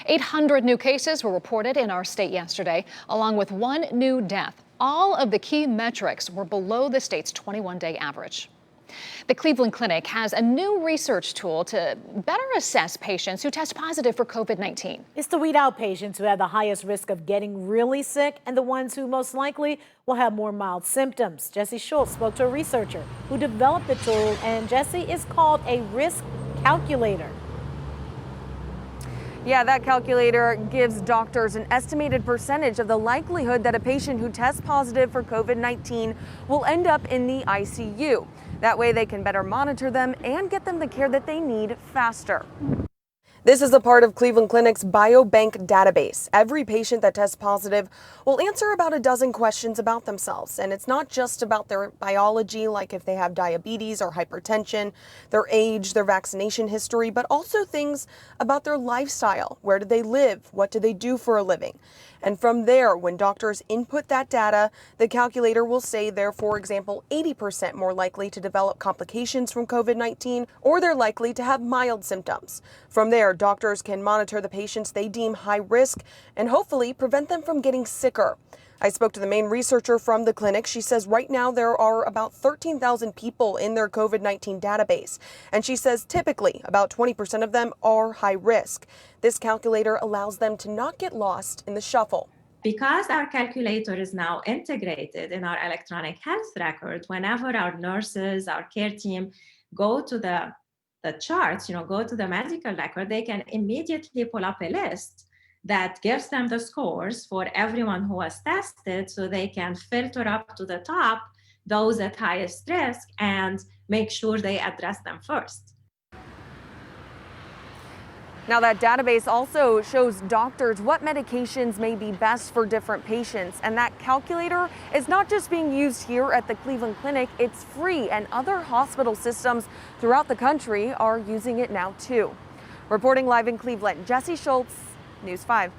800 new cases were reported in our state yesterday, along with one new death. All of the key metrics were below the state's 21-day average. The Cleveland Clinic has a new research tool to better assess patients who test positive for COVID-19. It's to weed out patients who have the highest risk of getting really sick and the ones who most likely will have more mild symptoms. Jesse Schultz spoke to a researcher who developed the tool, and Jesse, is called a risk calculator. Yeah, that calculator gives doctors an estimated percentage of the likelihood that a patient who tests positive for COVID-19 will end up in the ICU. That way they can better monitor them and get them the care that they need faster. This is a part of Cleveland Clinic's biobank database. Every patient that tests positive will answer about a dozen questions about themselves. And it's not just about their biology, like if they have diabetes or hypertension, their age, their vaccination history, but also things about their lifestyle. Where do they live? What do they do for a living? And from there, when doctors input that data, the calculator will say they're, for example, 80% more likely to develop complications from COVID-19, or they're likely to have mild symptoms. From there, doctors can monitor the patients they deem high risk and hopefully prevent them from getting sicker. I spoke to the main researcher from the clinic. She says right now there are about 13,000 people in their COVID-19 database. And she says typically about 20% of them are high risk. This calculator allows them to not get lost in the shuffle. Because our calculator is now integrated in our electronic health record, whenever our nurses, our care team go to the charts, go to the medical record, they can immediately pull up a list that gives them the scores for everyone who was tested, so they can filter up to the top those at highest risk and make sure they address them first. Now, that database also shows doctors what medications may be best for different patients. And that calculator is not just being used here at the Cleveland Clinic, it's free, and other hospital systems throughout the country are using it now too. Reporting live in Cleveland, Jesse Schultz, News 5.